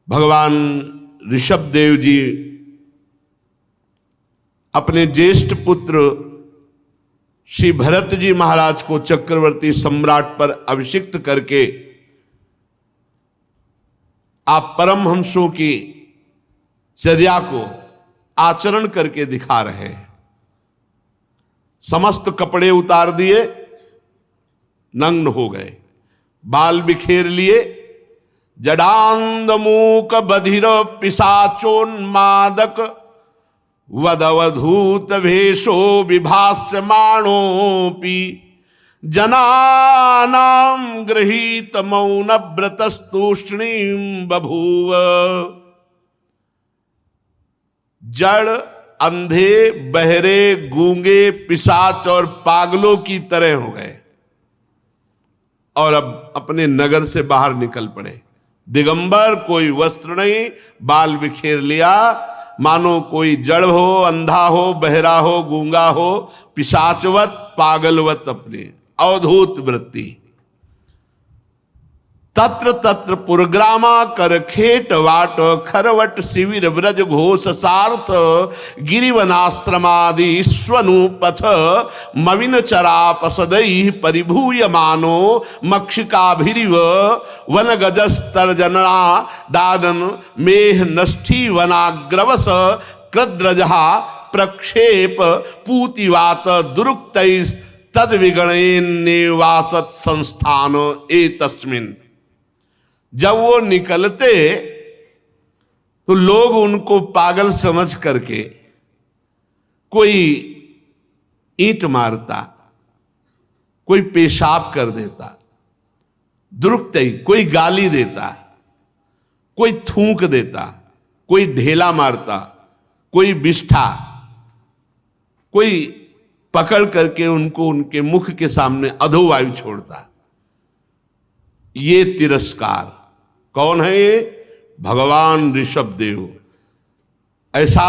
भगवान ऋषभ देव जी अपने ज्येष्ठ पुत्र श्री भरत जी महाराज को चक्रवर्ती सम्राट पर अभिषिक्त करके आप परमहंसों की चर्या को आचरण करके दिखा रहे हैं। समस्त कपड़े उतार दिए, नग्न हो गए, बाल बिखेर लिए, जडांद मूक बधिर पिशाचोन्मादक वदवधूत भेषो विभास्यमाणोऽपि जनानां गृहीत मौन व्रतस्तूष्णीं बभूव। जड़, अंधे, बहरे, गूंगे, पिशाच और पागलों की तरह हो गए और अब अपने नगर से बाहर निकल पड़े। दिगंबर, कोई वस्त्र नहीं, बाल बिखेर लिया, मानो कोई जड़ हो, अंधा हो, बहरा हो, गूंगा हो, पिशाचवत, पागलवत अपने अवधूत वृत्ति। तत्र तत्र पुरग्रामा करखेट वाट खरवट शिविर व्रज घोष सार्थ गिरिवनाश्रमादि स्वनुपथ मविन चरापसदै परिभूय मानो मक्षिकाभिरिव वन गजस्तर्जना दादन मेह नष्ठी वनाग्रवस कृद्रजहा प्रक्षेप पूतिवात दुरुक्तैस् तद विगणेन निवासत संस्थान एतस्मिन्। जब वो निकलते तो लोग उनको पागल समझ करके कोई ईंट मारता, कोई पेशाब कर देता, दुरुक्तई कोई गाली देता, कोई थूक देता, कोई ढेला मारता, कोई बिष्ठा, कोई पकड़ करके उनको उनके मुख के सामने अधोवायु छोड़ता। ये तिरस्कार कौन है? ये भगवान ऋषभ देव। ऐसा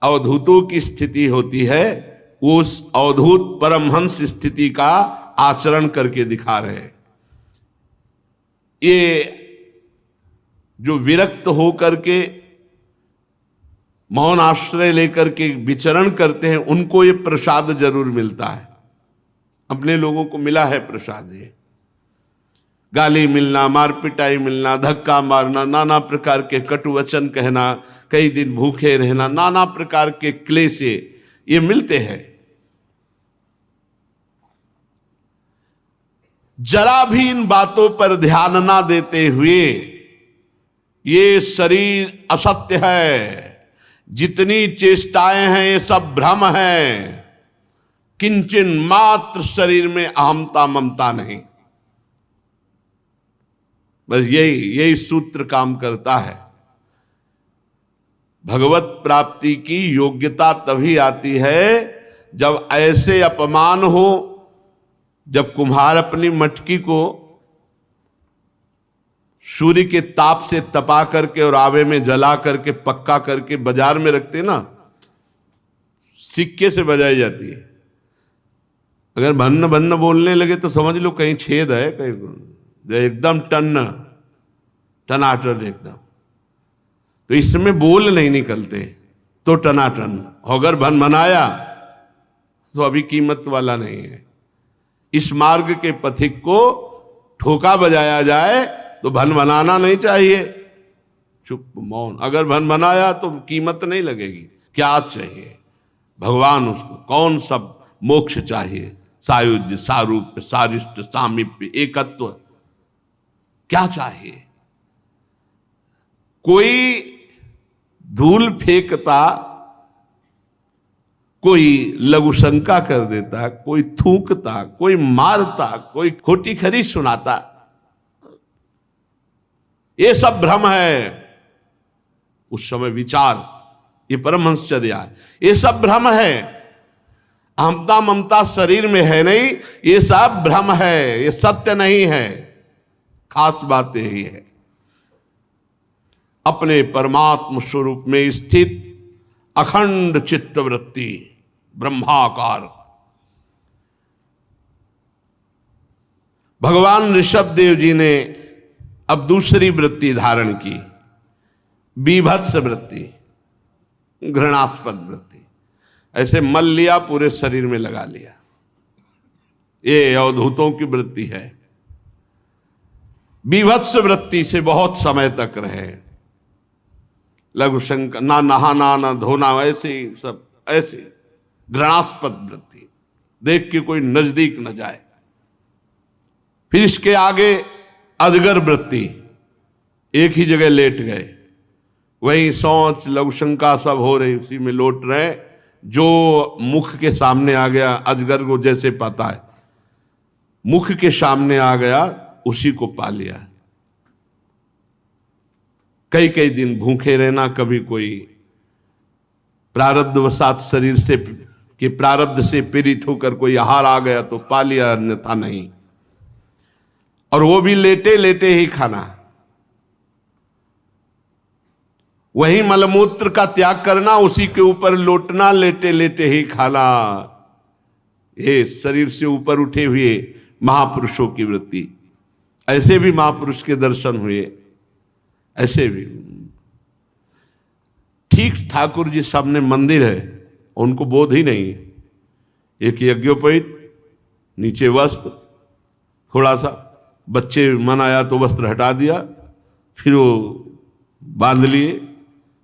अवधूतों की स्थिति होती है, उस अवधूत परमहंस स्थिति का आचरण करके दिखा रहे। ये जो विरक्त हो करके मौन आश्रय लेकर के विचरण करते हैं, उनको ये प्रसाद जरूर मिलता है। अपने लोगों को मिला है प्रसाद। ये गाली मिलना, मार पिटाई मिलना, धक्का मारना, नाना प्रकार के कटु वचन कहना, कई दिन भूखे रहना, नाना प्रकार के क्लेश ये मिलते हैं। जरा भी इन बातों पर ध्यान ना देते हुए, ये शरीर असत्य है, जितनी चेष्टाएं हैं ये सब भ्रम है, किंचन मात्र शरीर में अहमता ममता नहीं। बस यही सूत्र काम करता है। भगवत प्राप्ति की योग्यता तभी आती है जब ऐसे अपमान हो, जब कुम्हार अपनी मटकी को सूर्य के ताप से तपा करके और आवे में जला करके पक्का करके बाजार में रखते ना, सिक्के से बजाई जाती है। अगर भन्न भन्न बोलने लगे तो समझ लो कहीं छेद है, कहीं एकदम टनाटन एकदम। तो इसमें बोल नहीं निकलते तो टनाटन। अगर भन भनाया तो अभी कीमत वाला नहीं है। इस मार्ग के पथिक को ठोका बजाया जाए तो भन बनाना नहीं चाहिए, चुप मौन। अगर भन बनाया तो कीमत नहीं लगेगी। क्या चाहिए भगवान? उसको कौन सब मोक्ष चाहिए? सायुज्य, सारूप्य, सारिष्ट, सामीप्य, एकत्व। क्या चाहिए? कोई धूल फेंकता, कोई लघुशंका कर देता, कोई थूकता, कोई मारता, कोई खोटी खरी सुनाता। ये सब भ्रम है। उस समय विचार, ये परमहंसचर्या है। ये सब भ्रम है। अहमता ममता शरीर में है नहीं, ये सब भ्रम है, ये सत्य नहीं है। खास बात यही है, अपने परमात्म स्वरूप में स्थित अखंड चित्तवृत्ति, ब्रह्माकार। भगवान ऋषभ देव जी ने अब दूसरी वृत्ति धारण की। बीभत्स वृत्ति, घृणास्पद वृत्ति, ऐसे मल लिया पूरे शरीर में लगा लिया, ये अवधूतों की वृत्ति है। बीभत्स वृत्ति से बहुत समय तक रहे, लघु शंका, ना नहाना ना धोना, ऐसे ही सब, ऐसे घृणास्पद वृत्ति, देख के कोई नजदीक न जाए। फिर इसके आगे अजगर वृत्ति, एक ही जगह लेट गए, वही सोच लघु शंका सब हो रही, उसी में लौट रहे। जो मुख के सामने आ गया, अजगर को जैसे पता है, मुख के सामने आ गया, उसी को पा लिया। कई कई दिन भूखे रहना, कभी कोई प्रारब्धवशात शरीर से कि प्रारब्ध से पीड़ित होकर कोई आहार आ गया तो पा लिया, अन्यथा नहीं। और वो भी लेटे लेटे ही खाना, वही मलमूत्र का त्याग करना, उसी के ऊपर लौटना, लेटे लेटे ही खाना। ये शरीर से ऊपर उठे हुए महापुरुषों की वृत्ति। ऐसे भी महापुरुष के दर्शन हुए, ऐसे भी ठीक ठाकुर जी सामने मंदिर है, उनको बोध ही नहीं। एक यज्ञोपवीत, नीचे वस्त्र, थोड़ा सा बच्चे मन आया तो वस्त्र हटा दिया, फिर वो बांध लिए,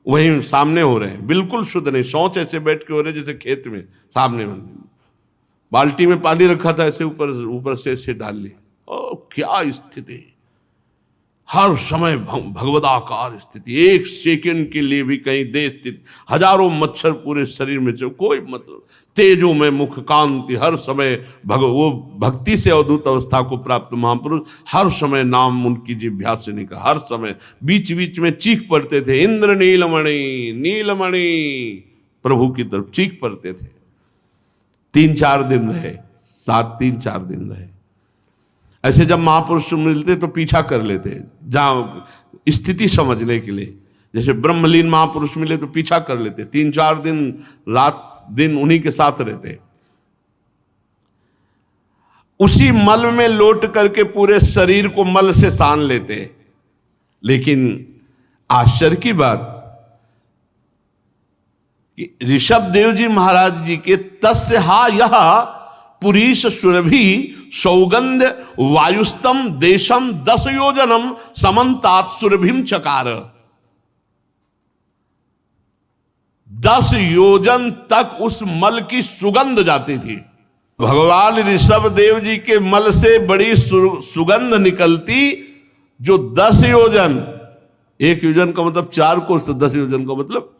वही सामने हो रहे हैं, बिल्कुल शुद्ध नहीं। शौच ऐसे बैठ के हो रहे जैसे खेत में सामने, बाल्टी में पानी रखा था, ऐसे ऊपर ऊपर से ऐसे डाल लिया। ओ क्या स्थिति, हर समय भगवदाकार स्थिति, एक सेकंड के लिए भी कहीं दे स्थित, हजारों मच्छर पूरे शरीर में, कोई मतलब, तेजो में मुख कांति, हर समय वो भक्ति से अवधूत अवस्था को प्राप्त महापुरुष, हर समय नाम उनकी जिह्वा से निकला, हर समय बीच बीच में चीख पड़ते थे, इंद्र नीलमणि नीलमणि, प्रभु की तरफ चीख पड़ते थे। 3-4 दिन रहे, 3-4 दिन रहे। ऐसे जब महापुरुष मिलते तो पीछा कर लेते, जहां स्थिति समझने के लिए। जैसे ब्रह्मलीन महापुरुष मिले तो पीछा कर लेते, 3-4 दिन रात दिन उन्हीं के साथ रहते। उसी मल में लौट करके पूरे शरीर को मल से सान लेते। लेकिन आश्चर्य की बात, ऋषभ देव जी महाराज जी के तस्य हा यह पुरीश सुरभि सौगंध वायुस्तम देशम 10 योजनम समन्तात सुरभिम चकार। 10 योजन तक उस मल की सुगंध जाती थी। भगवान ऋषभ देव जी के मल से बड़ी सुगंध निकलती, जो 10 योजन, 1 योजन का मतलब 4 कोस, तो 10 योजन का मतलब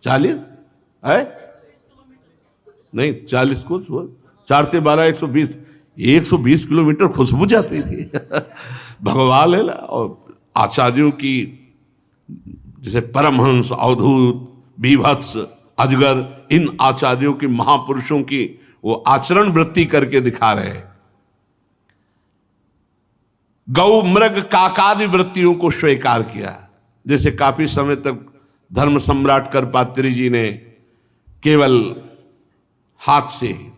40 है, नहीं 40 कोस, 4 से 12 120, 120 किलोमीटर खुशबू जाती थी। भगवान है ना। और आचार्यों की, जैसे परमहंस, अवधूत, बीभत्स, अजगर, इन आचार्यों की, महापुरुषों की वो आचरण वृत्ति करके दिखा रहे हैं। गौ मृग काकादि वृत्तियों को स्वीकार किया। जैसे काफी समय तक धर्म सम्राट करपात्री जी ने केवल हाथ से ही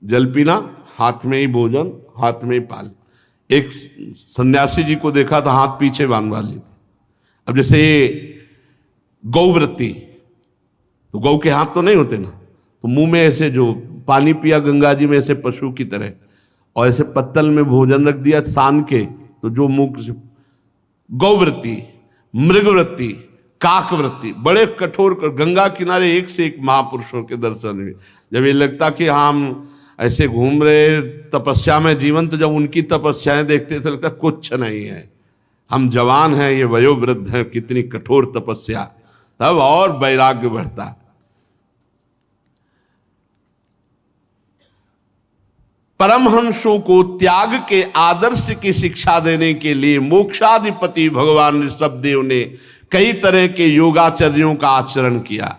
जल पीना, हाथ में ही भोजन, हाथ में ही पाल। एक सन्यासी जी को देखा था, हाथ पीछे बांधवा ली थी। अब जैसे ये गौवृत्ति, तो गौ के हाथ तो नहीं होते ना, तो मुंह में ऐसे जो पानी पिया गंगा जी में, ऐसे पशु की तरह, और ऐसे पत्तल में भोजन रख दिया सान के, तो जो मुंह से गौवृत्ति, मृगवृत्ति, काकवृत्ति, बड़े कठोर गंगा किनारे एक से एक महापुरुषों के दर्शन हुए। जब ये लगता कि हम ऐसे घूम रहे तपस्या में जीवन, तो जब उनकी तपस्याएं देखते थे लगता कुछ नहीं है, हम जवान हैं, ये वयोवृद्ध हैं, कितनी कठोर तपस्या। तब और वैराग्य बढ़ता। परमहंसों को त्याग के आदर्श की शिक्षा देने के लिए मोक्षाधिपति भगवान ऋषभ देव ने कई तरह के योगाचर्यों का आचरण किया।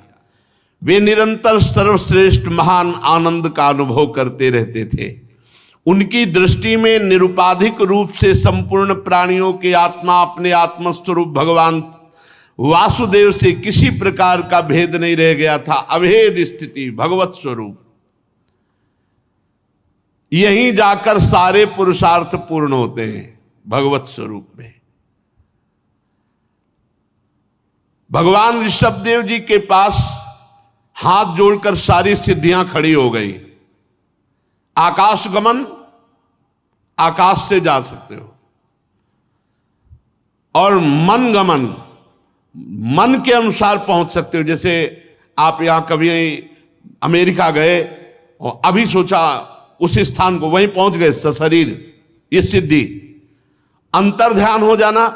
वे निरंतर सर्वश्रेष्ठ महान आनंद का अनुभव करते रहते थे। उनकी दृष्टि में निरुपाधिक रूप से संपूर्ण प्राणियों की आत्मा अपने आत्मस्वरूप भगवान वासुदेव से किसी प्रकार का भेद नहीं रह गया था। अभेद स्थिति, भगवत स्वरूप, यहीं जाकर सारे पुरुषार्थ पूर्ण होते हैं, भगवत स्वरूप में। भगवान ऋषभदेव जी के पास हाथ जोड़कर सारी सिद्धियां खड़ी हो गई। आकाश गमन, आकाश से जा सकते हो, और मन गमन, मन के अनुसार पहुंच सकते हो। जैसे आप यहां कभी अमेरिका गए और अभी सोचा उस स्थान को, वहीं पहुंच गए सशरीर, ये सिद्धि। अंतर ध्यान हो जाना,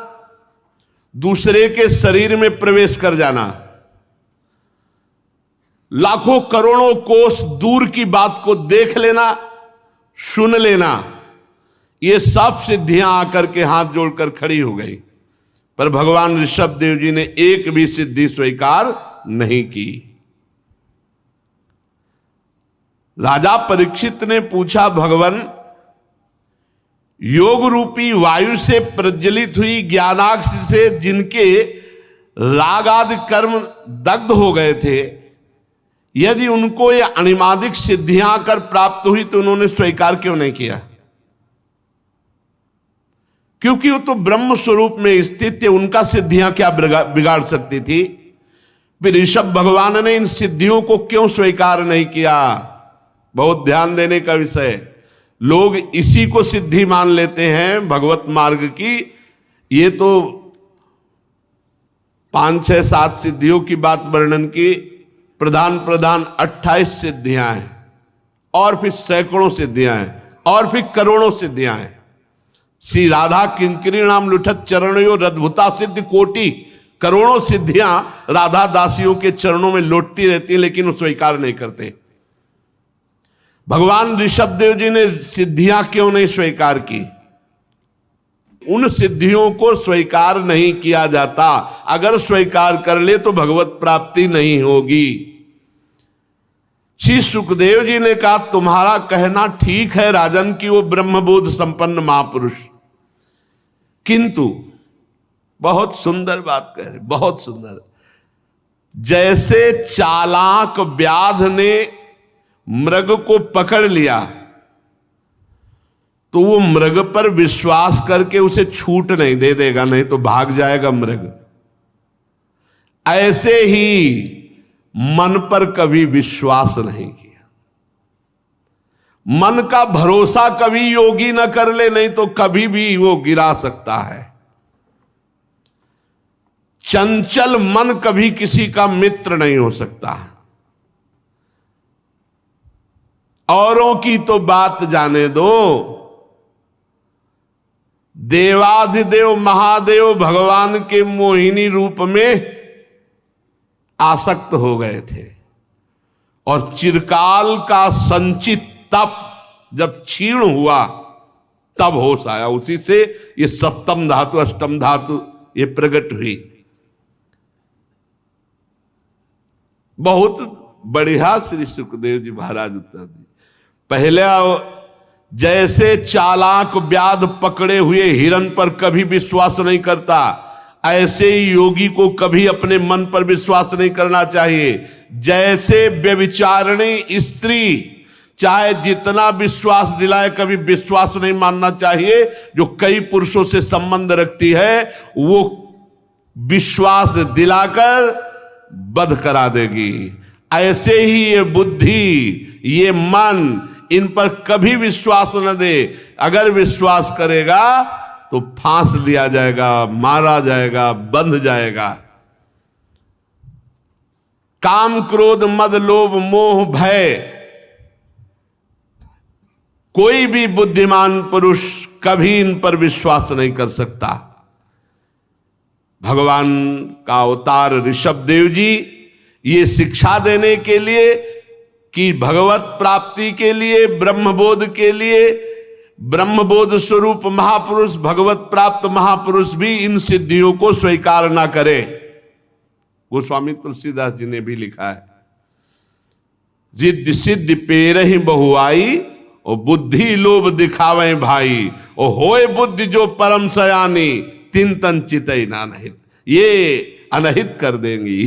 दूसरे के शरीर में प्रवेश कर जाना, लाखों करोड़ों कोस दूर की बात को देख लेना, सुन लेना, ये सब सिद्धियां आकर के हाथ जोड़कर खड़ी हो गई। पर भगवान ऋषभदेव जी ने एक भी सिद्धि स्वीकार नहीं की। राजा परीक्षित ने पूछा, भगवान, योग रूपी वायु से प्रज्वलित हुई ज्ञानाग्नि से जिनके राग आदि कर्म दग्ध हो गए थे, यदि उनको ये अणिमादिक सिद्धियां कर प्राप्त हुई तो उन्होंने स्वीकार क्यों नहीं किया? क्योंकि वो तो ब्रह्म स्वरूप में स्थित थे, उनका सिद्धियां क्या बिगाड़ सकती थी? फिर ऋषभ भगवान ने इन सिद्धियों को क्यों स्वीकार नहीं किया? बहुत ध्यान देने का विषय। लोग इसी को सिद्धि मान लेते हैं भगवत मार्ग की। ये तो 5, 6, 7 सिद्धियों की बात वर्णन की, प्रधान 28 सिद्धियां हैं, और फिर सैकड़ों सिद्धियां हैं, और फिर करोड़ों सिद्धियां हैं। श्री राधा किंकरी नाम लुठत चरणों रद्भुता सिद्धि कोटि, करोड़ों सिद्धियां राधा दासियों के चरणों में लौटती रहती हैं, लेकिन वो स्वीकार नहीं करते। भगवान ऋषभदेव जी ने सिद्धियां क्यों नहीं स्वीकार की? उन सिद्धियों को स्वीकार नहीं किया जाता। अगर स्वीकार कर ले तो भगवत प्राप्ति नहीं होगी। श्री सुखदेव जी ने कहा, तुम्हारा कहना ठीक है राजन कि वो ब्रह्मबोध संपन्न महापुरुष, किंतु बहुत सुंदर बात कह रहे, बहुत सुंदर। जैसे चालाक व्याध ने मृग को पकड़ लिया तो वो मृग पर विश्वास करके उसे छूट नहीं दे देगा, नहीं तो भाग जाएगा मृग। ऐसे ही मन पर कभी विश्वास नहीं किया। मन का भरोसा कभी योगी न कर ले, नहीं तो कभी भी वो गिरा सकता है। चंचल मन कभी किसी का मित्र नहीं हो सकता। औरों की तो बात जाने दो, देवाधिदेव महादेव भगवान के मोहिनी रूप में आसक्त हो गए थे, और चिरकाल का संचित तप जब क्षीण हुआ तब होश आया। उसी से ये सप्तम धातु अष्टम धातु ये प्रकट हुई। बहुत बढ़िया श्री सुखदेव जी महाराज उत्तर दी। पहले जैसे चालाक व्याध पकड़े हुए हिरन पर कभी विश्वास नहीं करता, ऐसे ही योगी को कभी अपने मन पर विश्वास नहीं करना चाहिए। जैसे व्यभिचारिणी स्त्री चाहे जितना विश्वास दिलाए, कभी विश्वास नहीं मानना चाहिए। जो कई पुरुषों से संबंध रखती है वो विश्वास दिलाकर बध करा देगी। ऐसे ही ये बुद्धि, ये मन, इन पर कभी विश्वास न दे। अगर विश्वास करेगा तो फांस दिया जाएगा, मारा जाएगा, बंध जाएगा। काम क्रोध मद लोभ मोह भय, कोई भी बुद्धिमान पुरुष कभी इन पर विश्वास नहीं कर सकता। भगवान का अवतार ऋषभदेव जी ये शिक्षा देने के लिए कि भगवत प्राप्ति के लिए, ब्रह्मबोध के लिए, ब्रह्मबोध स्वरूप महापुरुष, भगवत प्राप्त महापुरुष भी इन सिद्धियों को स्वीकार ना करे। गोस्वामी तुलसीदास जी ने भी लिखा है, जिद्द सिद्ध पेरहि बहुआई और बुद्धि लोभ दिखावे भाई, और होए बुद्धि जो परम सयानी तिन तन चितई नानहित। ये अनहित कर देंगी,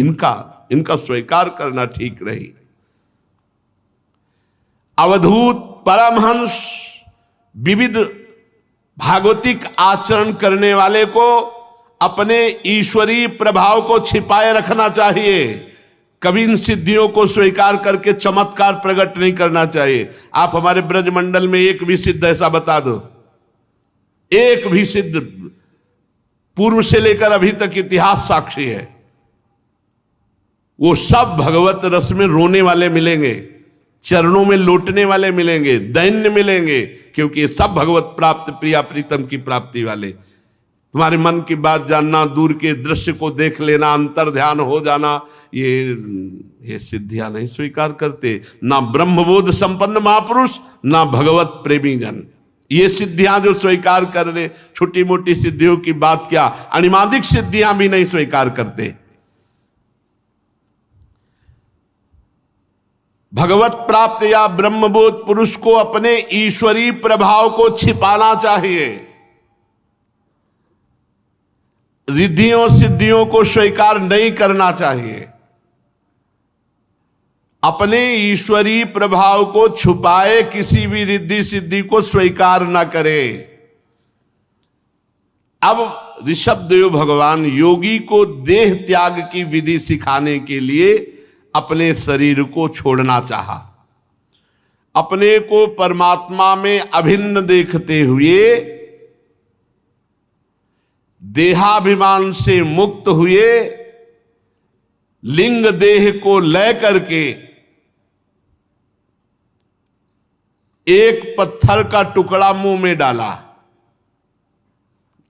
इनका स्वीकार करना ठीक रही। अवधूत परमहंस विविध भागवतिक आचरण करने वाले को अपने ईश्वरीय प्रभाव को छिपाए रखना चाहिए। कभी इन सिद्धियों को स्वीकार करके चमत्कार प्रकट नहीं करना चाहिए। आप हमारे ब्रजमंडल में एक भी सिद्ध ऐसा बता दो, एक भी सिद्ध, पूर्व से लेकर अभी तक इतिहास साक्षी है, वो सब भगवत रस में रोने वाले मिलेंगे, चरणों में लौटने वाले मिलेंगे, दैन्य मिलेंगे, क्योंकि ये सब भगवत प्राप्त प्रिया प्रीतम की प्राप्ति वाले। तुम्हारे मन की बात जानना, दूर के दृश्य को देख लेना, अंतर ध्यान हो जाना, ये सिद्धियां नहीं स्वीकार करते। ना ब्रह्मबोध संपन्न महापुरुष, ना भगवत प्रेमी जन। ये सिद्धियां जो स्वीकार कर रहे, छोटी मोटी सिद्धियों की बात क्या, अनिमादिक सिद्धियां भी नहीं स्वीकार करते। भगवत प्राप्त या ब्रह्मबोध पुरुष को अपने ईश्वरीय प्रभाव को छिपाना चाहिए। रिद्धियों सिद्धियों को स्वीकार नहीं करना चाहिए। अपने ईश्वरीय प्रभाव को छुपाए किसी भी रिद्धि सिद्धि को स्वीकार न करे। अब ऋषभदेव भगवान योगी को देह त्याग की विधि सिखाने के लिए अपने शरीर को छोड़ना चाहा। अपने को परमात्मा में अभिन्न देखते हुए देहाभिमान से मुक्त हुए लिंग देह को ले करके एक पत्थर का टुकड़ा मुंह में डाला।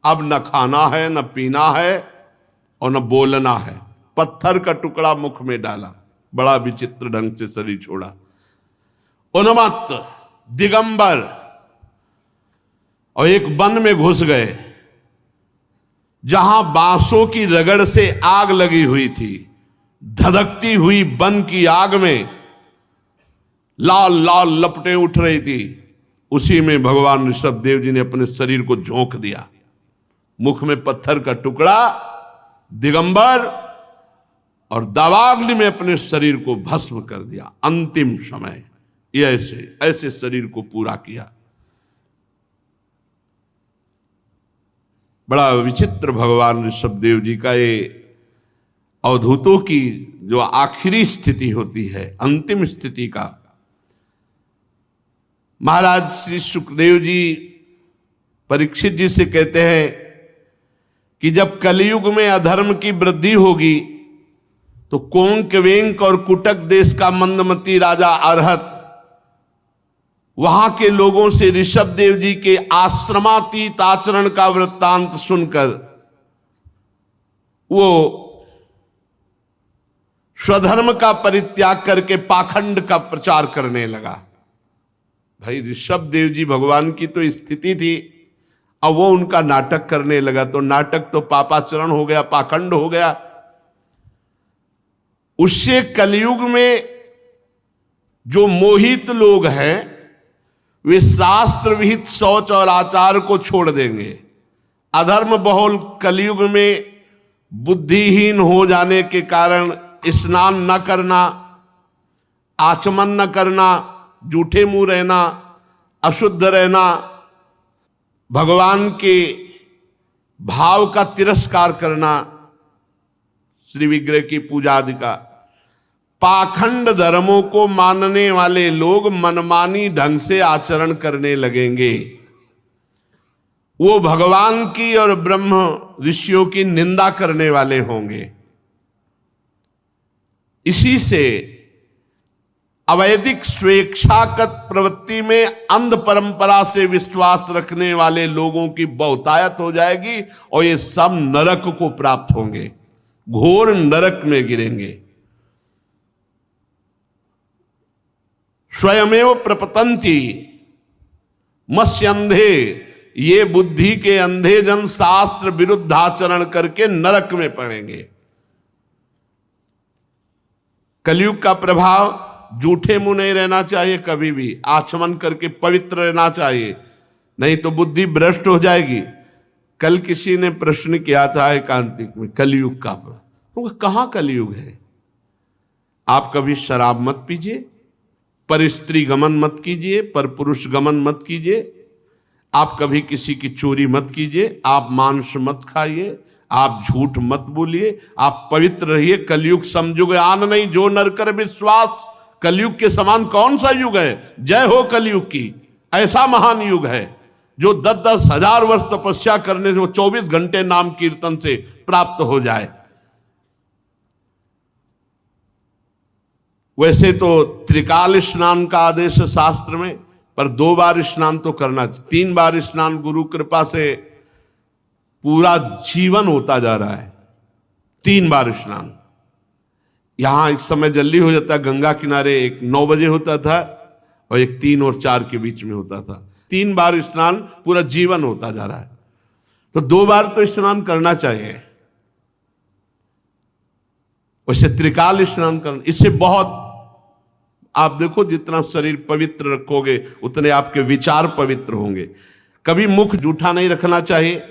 अब न खाना है, न पीना है और न बोलना है। पत्थर का टुकड़ा मुख में डाला, बड़ा विचित्र ढंग से शरीर छोड़ा। उन्मत्त दिगंबर, और एक वन में घुस गए जहां बांसों की रगड़ से आग लगी हुई थी। धधकती हुई वन की आग में लाल लाल लपटें उठ रही थी। उसी में भगवान ऋषभदेव जी ने अपने शरीर को झोंक दिया। मुख में पत्थर का टुकड़ा, दिगंबर, और दावाग्नि में अपने शरीर को भस्म कर दिया। अंतिम समय ये ऐसे शरीर को पूरा किया। बड़ा विचित्र भगवान ऋषभदेव जी का ये अवधूतों की जो आखिरी स्थिति होती है, अंतिम स्थिति का। महाराज श्री सुखदेव जी परीक्षित जी से कहते हैं कि जब कलयुग में अधर्म की वृद्धि होगी तो कोंक वेंक और कुटक देश का मंदमती राजा अरहत वहां के लोगों से ऋषभदेव जी के आश्रमातीत आचरण का वृत्तांत सुनकर वो स्वधर्म का परित्याग करके पाखंड का प्रचार करने लगा। भाई ऋषभदेव जी भगवान की तो स्थिति थी, अब वो उनका नाटक करने लगा तो नाटक तो पापाचरण हो गया, पाखंड हो गया। उससे कलयुग में जो मोहित लोग हैं वे शास्त्र विहित शौच और आचार को छोड़ देंगे। अधर्म बहुल कलयुग में बुद्धिहीन हो जाने के कारण स्नान न करना, आचमन न करना, जूठे मुंह रहना, अशुद्ध रहना, भगवान के भाव का तिरस्कार करना, श्री विग्रह की पूजा आदि का, पाखंड धर्मों को मानने वाले लोग मनमानी ढंग से आचरण करने लगेंगे। वो भगवान की और ब्रह्म ऋषियों की निंदा करने वाले होंगे। इसी से अवैदिक स्वेच्छागत प्रवृत्ति में अंध परंपरा से विश्वास रखने वाले लोगों की बहुतायत हो जाएगी और ये सब नरक को प्राप्त होंगे, घोर नरक में गिरेंगे। स्वयमेव प्रपतंती मत्स्यंधे, ये बुद्धि के अंधे जन शास्त्र विरुद्ध आचरण करके नरक में पड़ेंगे। कलयुग का प्रभाव, जूठे मुंह नहीं रहना चाहिए, कभी भी आचमन करके पवित्र रहना चाहिए, नहीं तो बुद्धि भ्रष्ट हो जाएगी। कल किसी ने प्रश्न किया था एकांतिक में कलयुग का, कहां कलयुग है? आप कभी शराब मत पीजिए, पर स्त्री गमन मत कीजिए, पर पुरुष गमन मत कीजिए, आप कभी किसी की चोरी मत कीजिए, आप मांस मत खाइए, आप झूठ मत बोलिए, आप पवित्र रहिए। कलयुग समयुग आन नहीं, जो नर कर विश्वास। कलयुग के समान कौन सा युग है? जय हो कलयुग की। ऐसा महान युग है जो 10-10 हजार वर्ष तपस्या करने से वो 24 घंटे नाम कीर्तन से प्राप्त हो जाए। वैसे तो त्रिकाल स्नान का आदेश है शास्त्र में, पर 2 बार स्नान तो करना चाहिए। 3 बार स्नान गुरु कृपा से पूरा जीवन होता जा रहा है। 3 बार स्नान। यहां इस समय जल्दी हो जाता है, गंगा किनारे एक 9 बजे होता था और एक 3 और 4 के बीच में होता था। 3 बार स्नान पूरा जीवन होता जा रहा है, तो 2 बार तो स्नान करना चाहिए। वैसे त्रिकाल स्नान करना, इससे बहुत, आप देखो जितना शरीर पवित्र रखोगे उतने आपके विचार पवित्र होंगे। कभी मुख जूठा नहीं रखना चाहिए।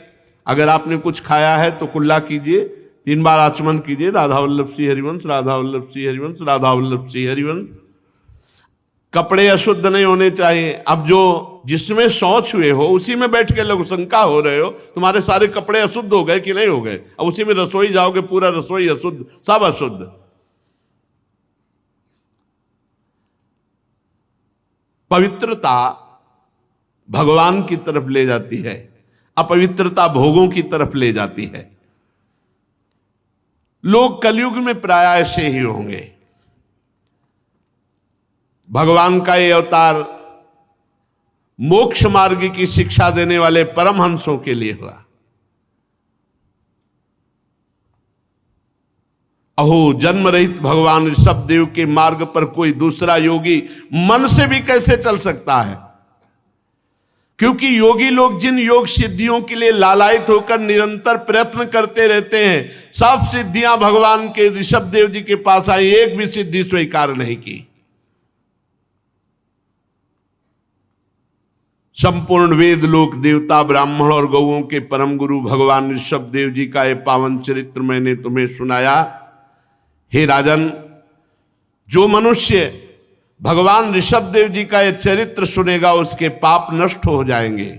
अगर आपने कुछ खाया है तो कुल्ला कीजिए, 3 बार आचमन कीजिए, राधा वल्लभ श्री हरिवंश, राधा वल्लभ श्री हरिवंश, राधा वल्लभ श्री हरिवंश। कपड़े अशुद्ध नहीं होने चाहिए। अब जो जिसमें शौच हुए हो उसी में बैठ के लोग शंका हो रहे हो तुम्हारे सारे कपड़े अशुद्ध हो गए कि नहीं हो गए। अब उसी में रसोई जाओगे, पूरा रसोई अशुद्ध, सब अशुद्ध। पवित्रता भगवान की तरफ ले जाती है, अपवित्रता भोगों की तरफ ले जाती है। लोग कलयुग में प्राय ऐसे ही होंगे। भगवान का ये अवतार मोक्ष मार्ग की शिक्षा देने वाले परमहंसों के लिए हुआ। अहो, जन्म रहित भगवान ऋषभदेव के मार्ग पर कोई दूसरा योगी मन से भी कैसे चल सकता है? क्योंकि योगी लोग जिन योग सिद्धियों के लिए लालायित होकर निरंतर प्रयत्न करते रहते हैं, सब सिद्धियां भगवान के ऋषभदेव जी के पास आई, एक भी सिद्धि स्वीकार नहीं की। संपूर्ण वेद लोक देवता ब्राह्मण और गौओं के परम गुरु भगवान ऋषभदेव जी का यह पावन चरित्र मैंने तुम्हें सुनाया। हे राजन, जो मनुष्य भगवान ऋषभदेव जी का यह चरित्र सुनेगा उसके पाप नष्ट हो जाएंगे।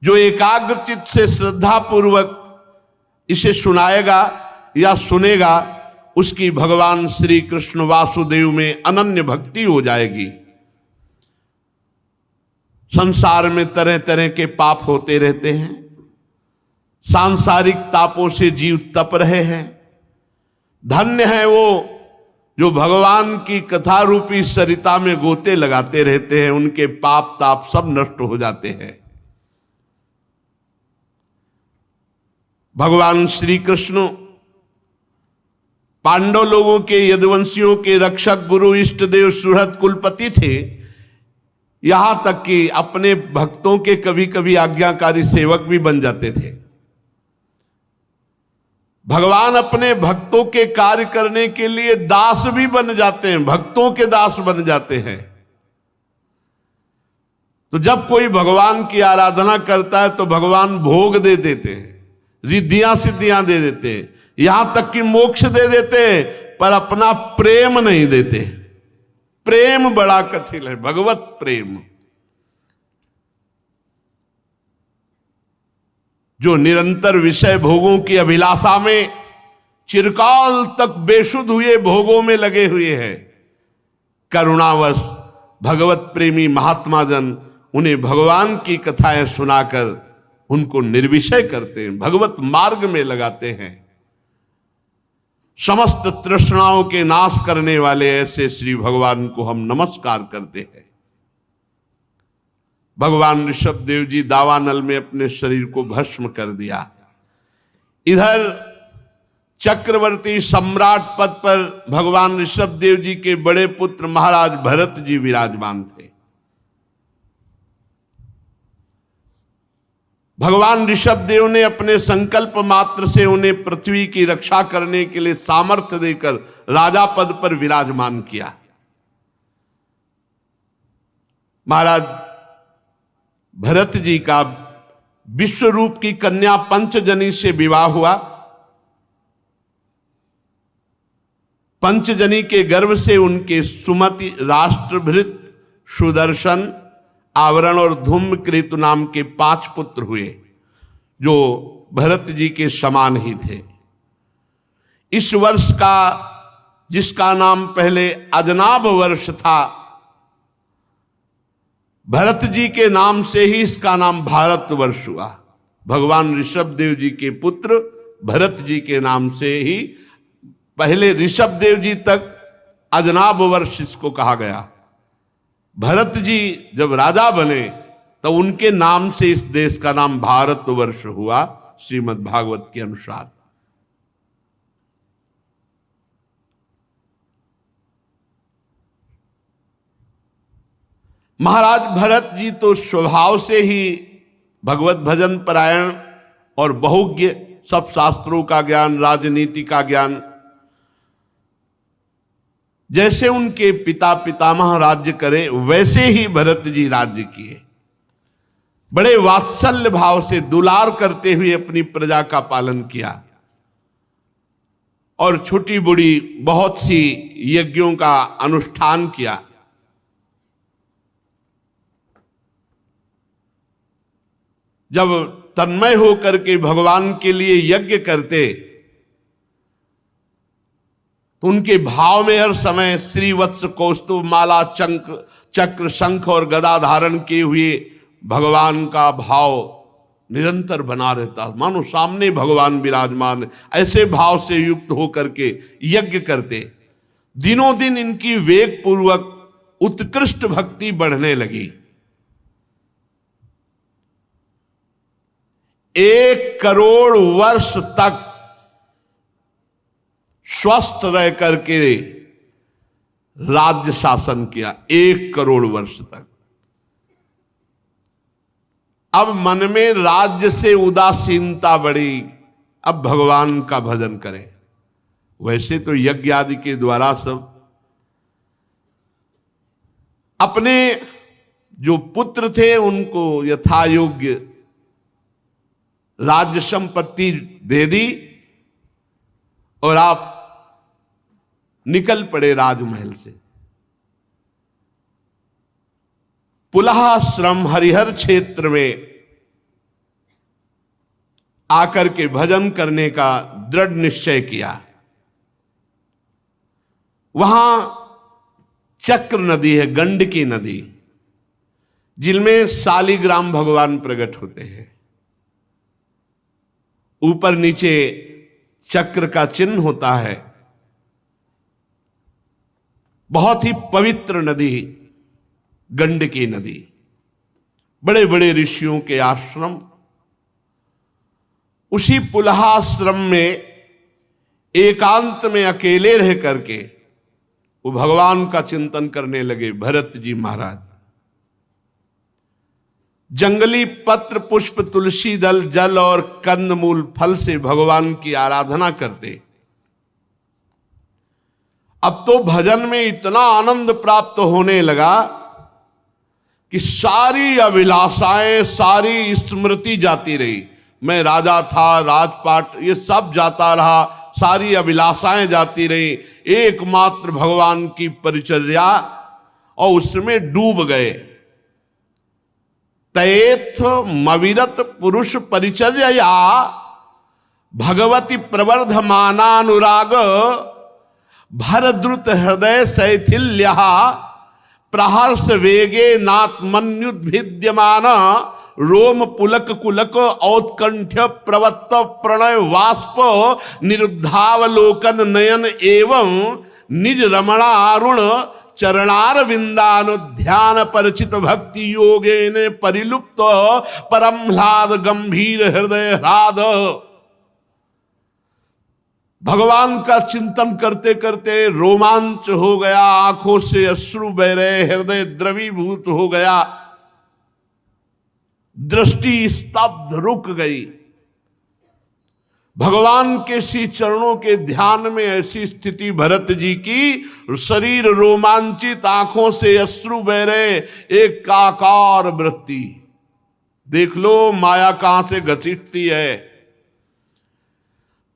जो एकाग्र चित्त से श्रद्धा पूर्वक इसे सुनाएगा या सुनेगा, उसकी भगवान श्री कृष्ण वासुदेव में अनन्य भक्ति हो जाएगी। संसार में तरह तरह के पाप होते रहते हैं, सांसारिक तापों से जीव तप रहे हैं। धन्य है वो जो भगवान की कथा रूपी सरिता में गोते लगाते रहते हैं, उनके पाप ताप सब नष्ट हो जाते हैं। भगवान श्री कृष्ण पांडव लोगों के यदुवंशियों के रक्षक गुरु इष्ट देव सुहृद कुलपति थे। यहां तक कि अपने भक्तों के कभी कभी आज्ञाकारी सेवक भी बन जाते थे। भगवान अपने भक्तों के कार्य करने के लिए दास भी बन जाते हैं, भक्तों के दास बन जाते हैं। तो जब कोई भगवान की आराधना करता है तो भगवान भोग दे देते हैं, रिद्धियां सिद्धियां दे देते हैं, यहां तक कि मोक्ष दे देते हैं, पर अपना प्रेम नहीं देते। प्रेम बड़ा कठिन है, भगवत प्रेम। जो निरंतर विषय भोगों की अभिलाषा में चिरकाल तक बेसुध हुए भोगों में लगे हुए हैं, करुणावश भगवत प्रेमी महात्मा जन उन्हें भगवान की कथाएं सुनाकर उनको निर्विषय करते हैं, भगवत मार्ग में लगाते हैं। समस्त तृष्णाओं के नाश करने वाले ऐसे श्री भगवान को हम नमस्कार करते हैं। भगवान ऋषभदेव जी दावानल में अपने शरीर को भस्म कर दिया। इधर चक्रवर्ती सम्राट पद पर भगवान ऋषभदेव जी के बड़े पुत्र महाराज भरत जी विराजमान थे। भगवान ऋषभदेव ने अपने संकल्प मात्र से उन्हें पृथ्वी की रक्षा करने के लिए सामर्थ्य देकर राजा पद पर विराजमान किया। महाराज भरत जी का विश्वरूप की कन्या पंचजनी से विवाह हुआ। पंचजनी के गर्भ से उनके सुमति, राष्ट्रभृत, सुदर्शन, आवरण और धूम्रकेतु नाम के 5 पुत्र हुए, जो भरत जी के समान ही थे। इस वर्ष का, जिसका नाम पहले अजनाभ वर्ष था, भरत जी के नाम से ही इसका नाम भारत वर्ष हुआ। भगवान ऋषभ देव जी के पुत्र भरत जी के नाम से ही पहले ऋषभ देव जी तक अजनाभ वर्ष इसको कहा गया। भरत जी जब राजा बने तो उनके नाम से इस देश का नाम भारत वर्ष हुआ, श्रीमद् भागवत के अनुसार। महाराज भरत जी तो स्वभाव से ही भगवत भजन परायण और बहुज्ञ, सब शास्त्रों का ज्ञान, राजनीति का ज्ञान। जैसे उनके पिता पितामह राज्य करे वैसे ही भरत जी राज्य किए। बड़े वात्सल्य भाव से दुलार करते हुए अपनी प्रजा का पालन किया और छोटी बड़ी बहुत सी यज्ञों का अनुष्ठान किया। जब तन्मय होकर के भगवान के लिए यज्ञ करते तो उनके भाव में हर समय श्रीवत्स कौस्तुभ माला चक्र शंख और गदा धारण किए हुए भगवान का भाव निरंतर बना रहता, मानो सामने भगवान विराजमान। ऐसे भाव से युक्त होकर के यज्ञ करते। दिनों दिन इनकी वेग पूर्वक उत्कृष्ट भक्ति बढ़ने लगी। 1 करोड़ वर्ष तक स्वस्थ रह करके राज्य शासन किया, 1 करोड़ वर्ष तक। अब मन में राज्य से उदासीनता बढ़ी, अब भगवान का भजन करें। वैसे तो यज्ञ आदि के द्वारा सब अपने जो पुत्र थे उनको यथा योग्य राज्य संपत्ति दे दी और आप निकल पड़े राजमहल से। पुलहाश्रम हरिहर क्षेत्र में आकर के भजन करने का दृढ़ निश्चय किया। वहां चक्र नदी है, गंडकी नदी, जिनमें शालिग्राम भगवान प्रकट होते हैं। ऊपर नीचे चक्र का चिन्ह होता है। बहुत ही पवित्र नदी गंडकी नदी। बड़े बड़े ऋषियों के आश्रम। उसी पुलहाश्रम में एकांत में अकेले रह करके वो भगवान का चिंतन करने लगे भरत जी महाराज। जंगली पत्र पुष्प तुलसी दल जल और कंदमूल फल से भगवान की आराधना करते। अब तो भजन में इतना आनंद प्राप्त होने लगा कि सारी अभिलाषाएं, सारी स्मृति जाती रही। मैं राजा था, राजपाट ये सब जाता रहा, सारी अभिलाषाएं जाती रही। एकमात्र भगवान की परिचर्या और उसमें डूब गए। तैथ मविरत पुरुष परिचर्या भगवती प्रवर्धमानानुराग भरद्रुत हृदय शैथिल्य प्रहर्ष वेगे नात्मन्युद्भिद्यमान रोम पुलक कुलक औत्कंठ्य प्रवत्त प्रणय वाष्प निरुद्धावलोकन नयन एवं निज रमणारुण चरणार विंदानुध्यान परिचित भक्ति योगे ने परिलुप्त परमह्लाद गंभीर हृदय ह्लाद। भगवान का चिंतन करते करते रोमांच हो गया, आंखों से अश्रु बह रहे, हृदय द्रवीभूत हो गया, दृष्टि स्तब्ध रुक गई। भगवान के श्री चरणों के ध्यान में ऐसी स्थिति भरत जी की, शरीर रोमांचित, आंखों से अश्रु बह रहे, एक काकार वृत्ति। देख लो माया कहां से घसीटती है।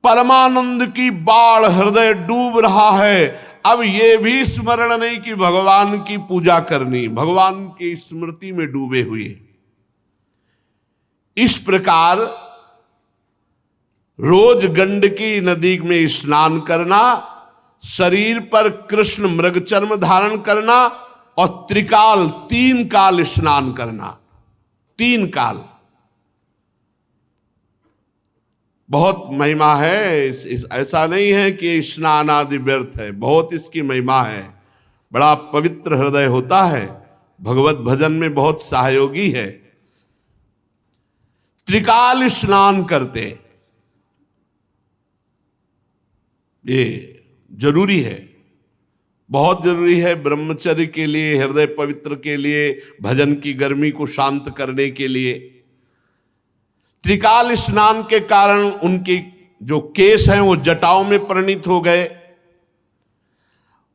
परमानंद की बाढ़, हृदय डूब रहा है। अब ये भी स्मरण नहीं कि भगवान की पूजा करनी, भगवान की स्मृति में डूबे हुए। इस प्रकार रोज गंडकी नदी में स्नान करना, शरीर पर कृष्ण मृग चर्म धारण करना और त्रिकाल 3 काल स्नान करना। 3 काल बहुत महिमा है। ऐसा नहीं है कि स्नान आदि व्यर्थ है, बहुत इसकी महिमा है। बड़ा पवित्र हृदय होता है, भगवत भजन में बहुत सहयोगी है। त्रिकाल स्नान करते, ये जरूरी है, बहुत जरूरी है ब्रह्मचर्य के लिए, हृदय पवित्र के लिए, भजन की गर्मी को शांत करने के लिए। त्रिकाल स्नान के कारण उनके जो केश हैं वो जटाओं में परिणित हो गए।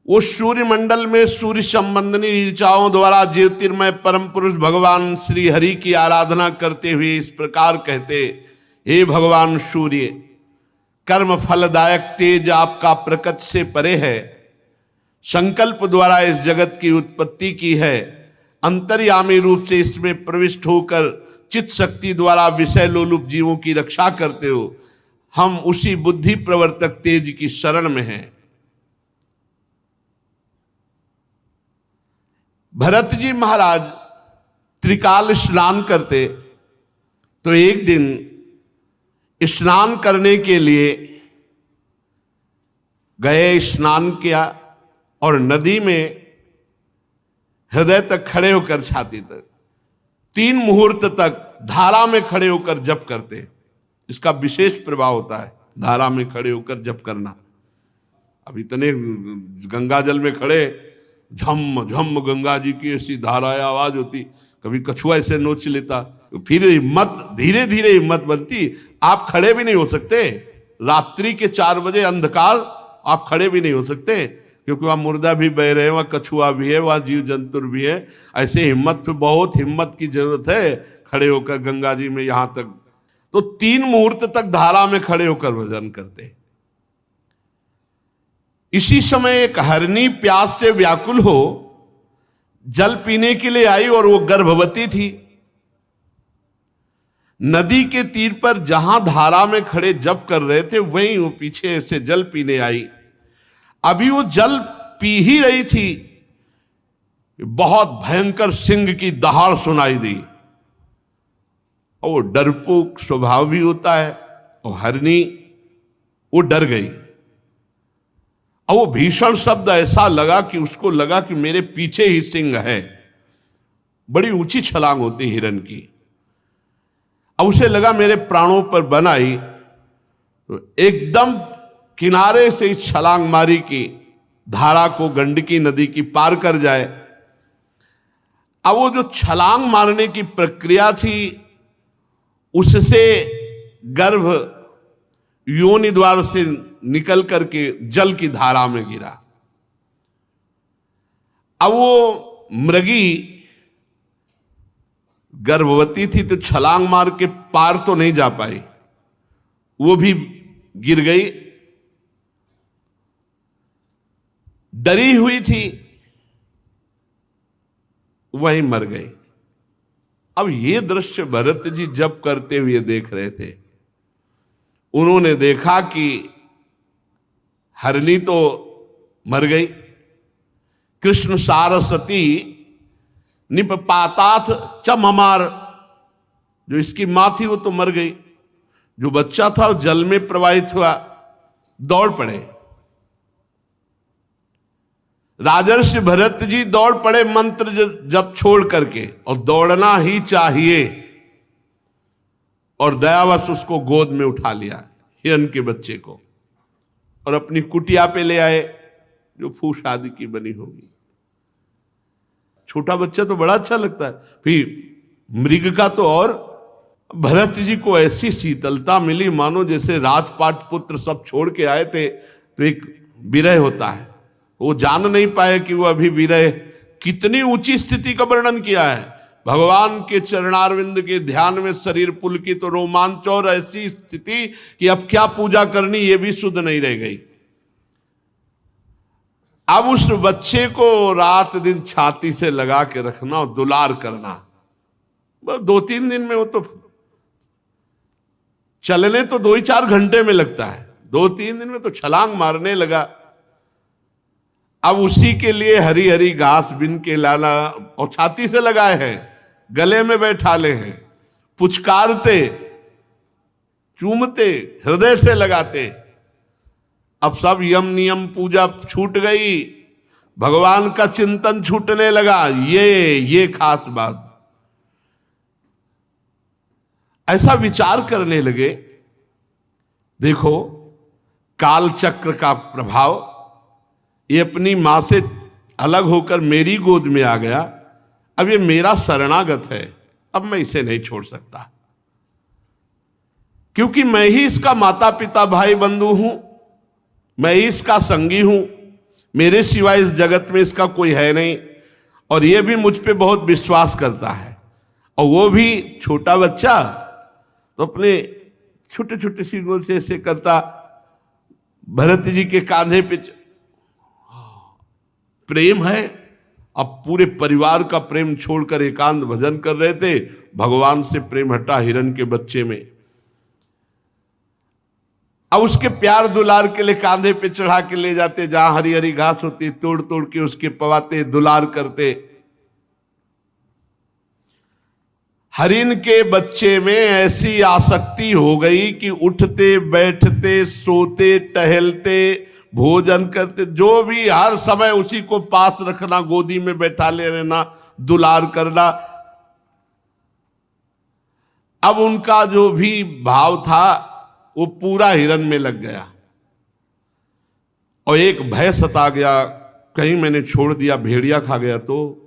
वो सूर्य मंडल में सूर्य संबंधी ऋचाओं द्वारा ज्योतिर्मय परम पुरुष भगवान श्री हरि की आराधना करते हुए इस प्रकार कहते, हे भगवान सूर्य, कर्म फलदायक तेज आपका प्रकट से परे है, संकल्प द्वारा इस जगत की उत्पत्ति की है, अंतर्यामी रूप से इसमें प्रविष्ट होकर चित्त शक्ति द्वारा विषय लोलुप जीवों की रक्षा करते हो। हम उसी बुद्धि प्रवर्तक तेज की शरण में हैं। भरत जी महाराज त्रिकाल स्नान करते तो एक दिन स्नान करने के लिए गए, स्नान किया और नदी में हृदय तक खड़े होकर, छाती तक 3 मुहूर्त तक धारा में खड़े होकर जप करते। इसका विशेष प्रभाव होता है धारा में खड़े होकर जप करना। अब इतने गंगा जल में खड़े, झम झम गंगा जी की ऐसी धाराएं आवाज होती, कभी कछुआ ऐसे नोच लेता, फिर हिम्मत धीरे धीरे हिम्मत बनती। आप खड़े भी नहीं हो सकते, रात्रि के 4 बजे अंधकार, आप खड़े भी नहीं हो सकते, क्योंकि वहां मुर्दा भी बह रहे हैं, वहां कछुआ भी है, वहां जीव जंतुर भी है। ऐसे हिम्मत, बहुत हिम्मत की जरूरत है खड़े होकर गंगा जी में। यहां तक तो 3 मुहूर्त तक धारा में खड़े होकर भजन करते। इसी समय एक हरनी प्यास से व्याकुल हो जल पीने के लिए आई और वो गर्भवती थी। नदी के तीर पर जहां धारा में खड़े जप कर रहे थे वहीं वो पीछे से जल पीने आई। अभी वो जल पी ही रही थी, बहुत भयंकर सिंह की दहाड़ सुनाई दी। और वो डरपोक स्वभाव भी होता है, और हरनी वो डर गई। और वो भीषण शब्द ऐसा लगा कि उसको लगा कि मेरे पीछे ही सिंह है। बड़ी ऊंची छलांग होती हिरन की। अब उसे लगा मेरे प्राणों पर बन आई, तो एकदम किनारे से ही छलांग मारी कि धारा को, गंडकी नदी की पार कर जाए। अब वो जो छलांग मारने की प्रक्रिया थी, उससे गर्भ योनि द्वार से निकल करके जल की धारा में गिरा। अब वो मृगी गर्भवती थी तो छलांग मार के पार तो नहीं जा पाई, वो भी गिर गई, डरी हुई थी, वहीं मर गई। अब ये दृश्य भरत जी जप करते हुए देख रहे थे। उन्होंने देखा कि हरनी तो मर गई, कृष्ण सारस्वती निपपातात च ममार, जो इसकी मां थी वो तो मर गई, जो बच्चा था वो जल में प्रवाहित हुआ। दौड़ पड़े राजर्षि भरत जी, दौड़ पड़े मंत्र जप छोड़ करके, और दौड़ना ही चाहिए। और दयावश उसको गोद में उठा लिया, हिरन के बच्चे को, और अपनी कुटिया पे ले आए, जो फूस आदि की बनी होगी। छोटा बच्चा तो बड़ा अच्छा लगता है, फिर मृग का तो और। भरत जी को ऐसी शीतलता मिली मानो जैसे राजपाट पुत्र सब छोड़ के आए थे तो एक विरह होता है, वो जान नहीं पाए कि वो अभी विरह। कितनी ऊंची स्थिति का वर्णन किया है। भगवान के चरणारविंद के ध्यान में शरीर पुलकित तो रोमांच, और ऐसी स्थिति कि अब क्या पूजा करनी ये भी सुध नहीं रह गई। अब उस बच्चे को रात दिन छाती से लगा के रखना और दुलार करना, बस 2-3 दिन में वो तो चलने तो 2-4 घंटे में लगता है, 2-3 दिन में तो छलांग मारने लगा। अब उसी के लिए हरी हरी घास बिन के लाना और छाती से लगाए हैं, गले में बैठाले हैं, पुचकारते, चूमते, हृदय से लगाते। अब सब यम नियम पूजा छूट गई, भगवान का चिंतन छूटने लगा। ये खास बात। ऐसा विचार करने लगे, देखो काल चक्र का प्रभाव, ये अपनी मां से अलग होकर मेरी गोद में आ गया। अब ये मेरा शरणागत है, अब मैं इसे नहीं छोड़ सकता, क्योंकि मैं ही इसका माता पिता भाई बंधु हूं, मैं ही इसका संगी हूं, मेरे सिवाय इस जगत में इसका कोई है नहीं। और ये भी मुझ पे बहुत विश्वास करता है, और वो भी छोटा बच्चा तो अपने छोटे छोटे सी गोल से ऐसे करता, भरत जी के कांधे पे प्रेम है। अब पूरे परिवार का प्रेम छोड़कर एकांत भजन कर रहे थे, भगवान से प्रेम हटा हिरण के बच्चे में। अब उसके प्यार दुलार के लिए कांधे पे चढ़ा के ले जाते, जहां हरी हरी घास होती तोड़ तोड़ के उसके पवाते, दुलार करते। हरिण के बच्चे में ऐसी आसक्ति हो गई कि उठते बैठते सोते टहलते भोजन करते, जो भी हर समय उसी को पास रखना, गोदी में बैठा ले रहना, दुलार करना। अब उनका जो भी भाव था वो पूरा हिरण में लग गया, और एक भय सता गया, कहीं मैंने छोड़ दिया भेड़िया खा गया तो,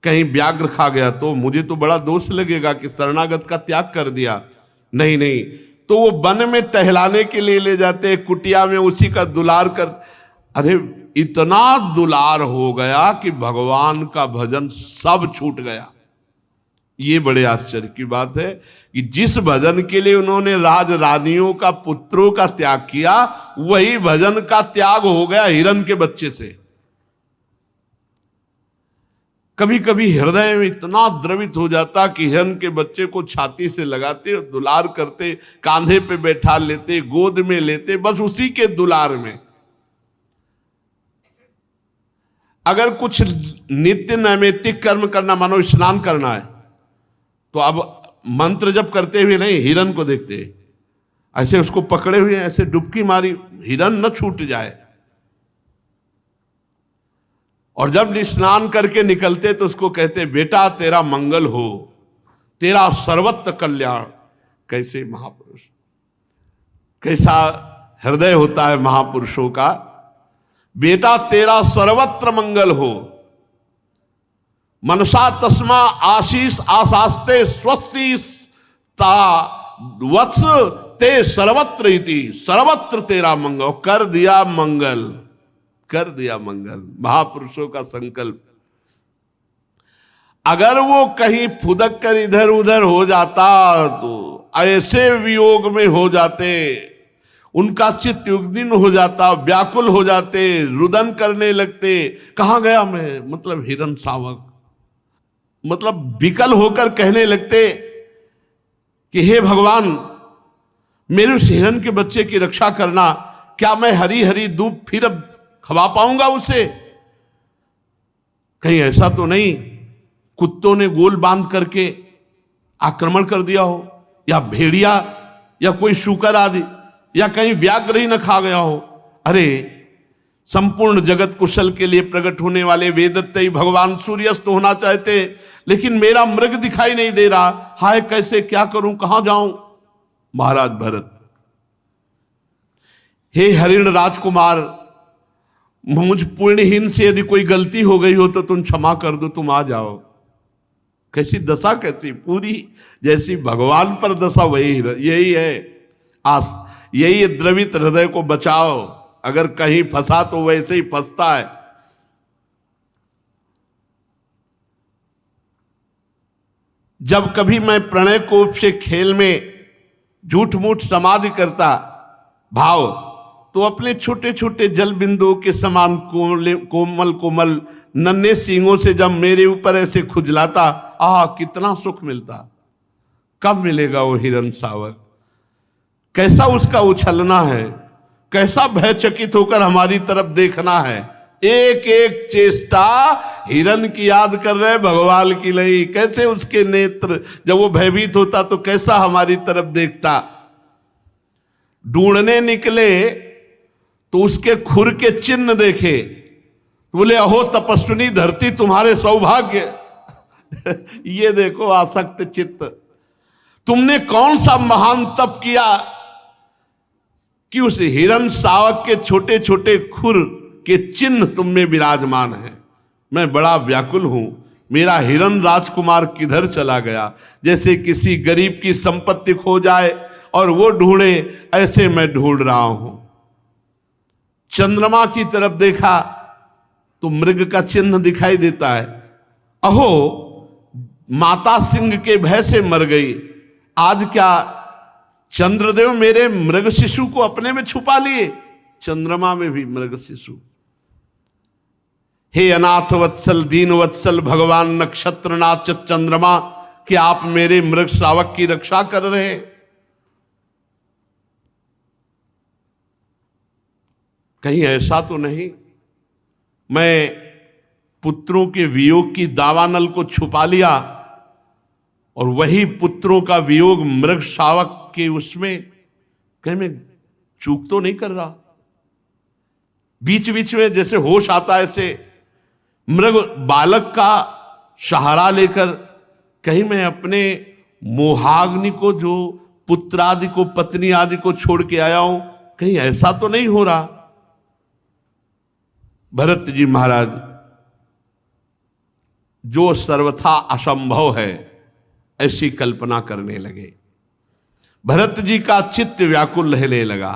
कहीं व्याघ्र खा गया तो मुझे तो बड़ा दोष लगेगा कि शरणागत का त्याग कर दिया। नहीं, तो वो वन में टहलाने के लिए ले जाते, कुटिया में उसी का दुलार कर। अरे इतना दुलार हो गया कि भगवान का भजन सब छूट गया। ये बड़े आश्चर्य की बात है कि जिस भजन के लिए उन्होंने राज रानियों का पुत्रों का त्याग किया, वही भजन का त्याग हो गया हिरण के बच्चे से। कभी कभी हृदय में इतना द्रवित हो जाता कि हिरण के बच्चे को छाती से लगाते, दुलार करते, कांधे पे बैठा लेते, गोद में लेते, बस उसी के दुलार में। अगर कुछ नित्य नैमित्तिक कर्म करना, मानो स्नान करना है, तो अब मंत्र जप करते हुए नहीं, हिरण को देखते, ऐसे उसको पकड़े हुए, ऐसे डुबकी मारी, हिरण न छूट जाए। और जब स्नान करके निकलते तो उसको कहते, बेटा तेरा मंगल हो, तेरा सर्वत्र कल्याण। कैसे महापुरुष, कैसा हृदय होता है महापुरुषों का। बेटा तेरा सर्वत्र मंगल हो, मनसा तस्मा आशीष आशास्ते स्वस्ति ता वत्स ते सर्वत्र इति, सर्वत्र तेरा मंगल। कर दिया मंगल, कर दिया मंगल, महापुरुषों का संकल्प। अगर वो कहीं फुदक कर इधर उधर हो जाता तो ऐसे वियोग में हो जाते, उनका चित्त युग्निन हो जाता, व्याकुल हो जाते, रुदन करने लगते, कहां गया मैं, मतलब हिरण शावक, मतलब विकल होकर कहने लगते कि हे भगवान, मेरे उस हिरण के बच्चे की रक्षा करना, क्या मैं हरी हरी दूब फिर अब खवा पाऊंगा उसे? कहीं ऐसा तो नहीं कुत्तों ने गोल बांध करके आक्रमण कर दिया हो, या भेड़िया या कोई शूकर आदि, या कहीं व्याघ्र ही न खा गया हो। अरे संपूर्ण जगत कुशल के लिए प्रकट होने वाले वेदत्तई भगवान सूर्यास्त होना चाहते, लेकिन मेरा मृग दिखाई नहीं दे रहा, हाय कैसे, क्या करूं, कहां जाऊं? महाराज भरत, हे हरिण राजकुमार, मुझ पुण्यहीन से यदि कोई गलती हो गई हो तो तुम क्षमा कर दो, तुम आ जाओ। कैसी दशा, कैसी पूरी जैसी भगवान पर दशा वही, यही है आस, यही द्रवित हृदय को बचाओ। अगर कहीं फंसा तो वैसे ही फंसता है। जब कभी मैं प्रणय कोप से खेल में झूठ मूठ समाधि करता भाव, तो अपने छोटे छोटे जल बिंदुओं के समान कोमल कोमल नन्हे सींगों से जब मेरे ऊपर ऐसे खुजलाता, कितना सुख मिलता। कब मिलेगा वो हिरण शावक? कैसा उसका उछलना है, कैसा भयचकित होकर हमारी तरफ देखना है। एक एक चेष्टा हिरण की याद कर रहे भगवान की नहीं। कैसे उसके नेत्र जब वो भयभीत होता तो कैसा हमारी तरफ देखता। ढूंढने निकले तो उसके खुर के चिन्ह देखे, बोले अहो तपस्विनी धरती तुम्हारे सौभाग्य। ये देखो आसक्त चित्त, तुमने कौन सा महान तप किया कि उस हिरण शावक के छोटे छोटे खुर के चिन्ह तुम में विराजमान है। मैं बड़ा व्याकुल हूं, मेरा हिरण राजकुमार किधर चला गया। जैसे किसी गरीब की संपत्ति खो जाए और वो ढूंढे, ऐसे मैं ढूंढ रहा हूं। चंद्रमा की तरफ देखा तो मृग का चिन्ह दिखाई देता है। अहो माता सिंह के भय से मर गई, आज क्या चंद्रदेव मेरे मृग शिशु को अपने में छुपा लिए। चंद्रमा में भी मृग शिशु। हे अनाथ वत्सल दीन वत्सल भगवान नक्षत्रनाथ चंद्रमा, कि आप मेरे मृग श्रावक की रक्षा कर रहे हैं। कहीं ऐसा तो नहीं मैं पुत्रों के वियोग की दावानल को छुपा लिया और वही पुत्रों का वियोग मृग शावक के उसमें कहीं मैं चूक तो नहीं कर रहा। बीच बीच में जैसे होश आता है, ऐसे मृग बालक का सहारा लेकर कहीं मैं अपने मोहाग्नि को, जो पुत्र आदि को, पत्नी आदि को छोड़ के आया हूं, कहीं ऐसा तो नहीं हो रहा। भरत जी महाराज, जो सर्वथा असंभव है ऐसी कल्पना करने लगे। भरत जी का चित्त व्याकुल रहने लगा।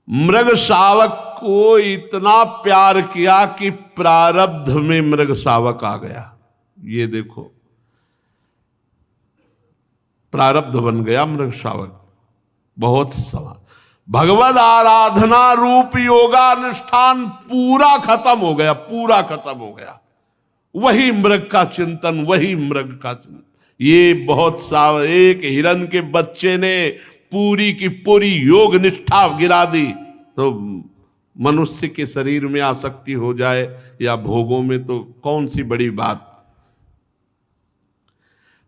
मृग शावक को इतना प्यार किया कि प्रारब्ध में मृग शावक आ गया। ये देखो, प्रारब्ध बन गया मृग शावक। बहुत सवाल, भगवद आराधना रूप योगानुष्ठान पूरा खत्म हो गया, पूरा खत्म हो गया। वही मृग का चिंतन, वही मृग का चिंतन। ये बहुत सा, एक हिरण के बच्चे ने पूरी की पूरी योग निष्ठा गिरा दी, तो मनुष्य के शरीर में आसक्ति हो जाए या भोगों में तो कौन सी बड़ी बात।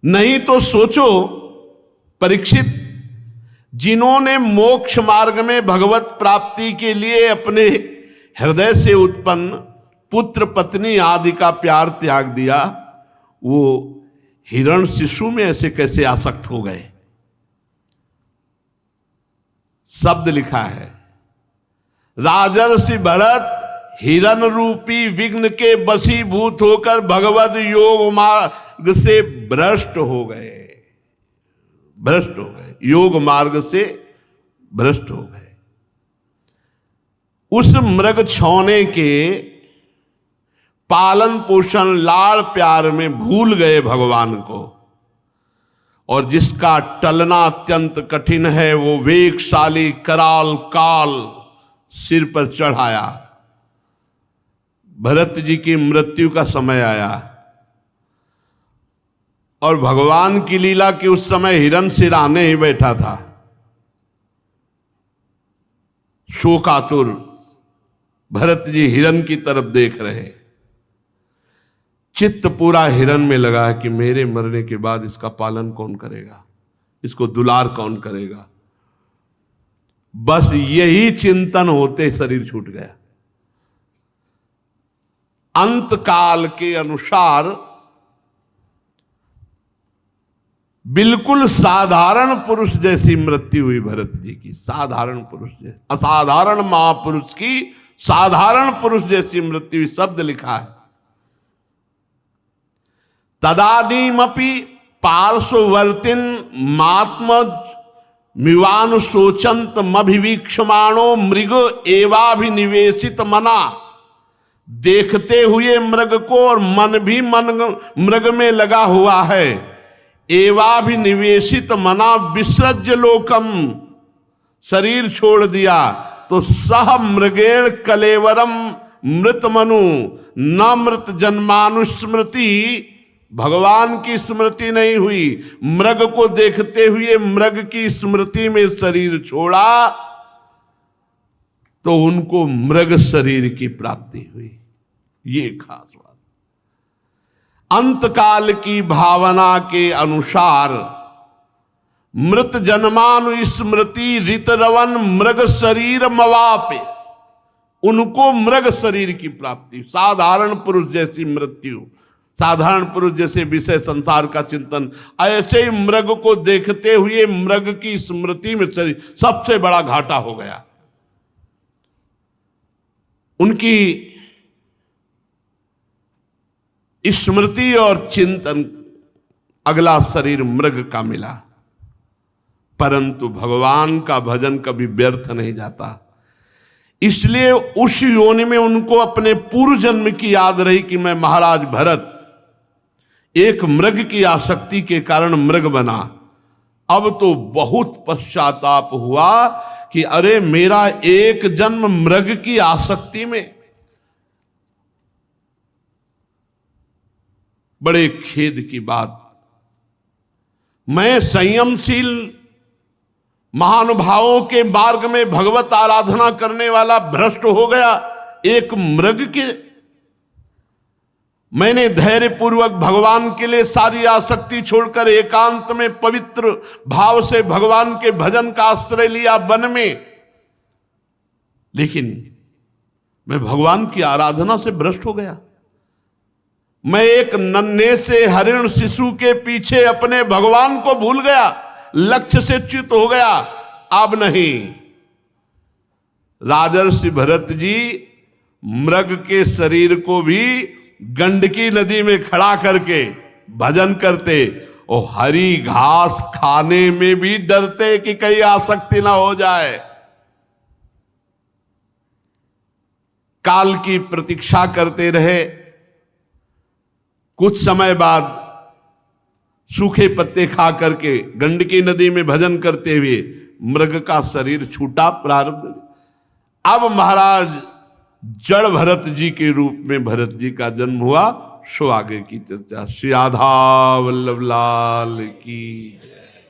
नहीं तो सोचो परीक्षित, जिन्होंने मोक्ष मार्ग में भगवत प्राप्ति के लिए अपने हृदय से उत्पन्न पुत्र पत्नी आदि का प्यार त्याग दिया, वो हिरण शिशु में ऐसे कैसे आसक्त हो गए। शब्द लिखा है, राजर्षि भरत हिरण रूपी विघ्न के वशीभूत होकर भगवद योग मार्ग से भ्रष्ट हो गए। भ्रष्ट हो गए, योग मार्ग से भ्रष्ट हो गए। उस मृग छौने के पालन पोषण लाड़ प्यार में भूल गए भगवान को, और जिसका टलना अत्यंत कठिन है वो वेगशाली कराल काल सिर पर चढ़ाया। भरत जी की मृत्यु का समय आया और भगवान की लीला के उस समय हिरण सिराने ही बैठा था, शोकातुर। भरत जी हिरण की तरफ देख रहे, चित्त पूरा हिरण में लगा है कि मेरे मरने के बाद इसका पालन कौन करेगा, इसको दुलार कौन करेगा। बस यही चिंतन होते शरीर छूट गया। अंत काल के अनुसार बिल्कुल साधारण पुरुष जैसी मृत्यु हुई भरत जी की। साधारण पुरुष जैसी, असाधारण महापुरुष की साधारण पुरुष जैसी मृत्यु। शब्द लिखा है, तदानीमपि पार्श्ववर्तिन मात्मज मिवानु शोचंत मभिवीक्षमाणो मृग एवाभिनिवेशित मना। देखते हुए मृग को और मन भी मृग में लगा हुआ है। एवाभिनिवेशित मना विसृज्य लोकम, शरीर छोड़ दिया तो सह मृगेण कलेवरम मृत मनु न मृत जन्मानुस्मृति भगवान की स्मृति नहीं हुई, मृग को देखते हुए मृग की स्मृति में शरीर छोड़ा तो उनको मृग शरीर की प्राप्ति हुई। ये खास बात। अंतकाल की भावना के अनुसार मृत जन्मानु स्मृति ऋतरवन मृग शरीर मवापे, उनको मृग शरीर की प्राप्ति। साधारण पुरुष जैसी मृत्यु, साधारण पुरुष जैसे विषय संसार का चिंतन, ऐसे ही मृग को देखते हुए मृग की स्मृति में शरीर, सबसे बड़ा घाटा हो गया। उनकी स्मृति और चिंतन, अगला शरीर मृग का मिला। परंतु भगवान का भजन कभी व्यर्थ नहीं जाता, इसलिए उस योनि में उनको अपने पूर्व जन्म की याद रही कि मैं महाराज भरत एक मृग की आसक्ति के कारण मृग बना। अब तो बहुत पश्चाताप हुआ कि अरे मेरा एक जन्म मृग की आसक्ति में, बड़े खेद की बात। मैं संयमशील महानुभावों के मार्ग में भगवत आराधना करने वाला भ्रष्ट हो गया एक मृग के। मैंने धैर्य पूर्वक भगवान के लिए सारी आसक्ति छोड़कर एकांत में पवित्र भाव से भगवान के भजन का आश्रय लिया वन में, लेकिन मैं भगवान की आराधना से भ्रष्ट हो गया। मैं एक नन्हे से हरिण शिशु के पीछे अपने भगवान को भूल गया, लक्ष्य से च्युत हो गया। अब नहीं, राजर्षि भरत जी मृग के शरीर को भी गंडकी नदी में खड़ा करके भजन करते और हरी घास खाने में भी डरते कि कहीं आसक्ति ना हो जाए। काल की प्रतीक्षा करते रहे। कुछ समय बाद सूखे पत्ते खा करके गंडकी नदी में भजन करते हुए मृग का शरीर छूटा प्रारब्ध। अब महाराज जड़ भरत जी के रूप में भरत जी का जन्म हुआ। सो आगे की चर्चा। श्री राधा वल्लभ लाल की।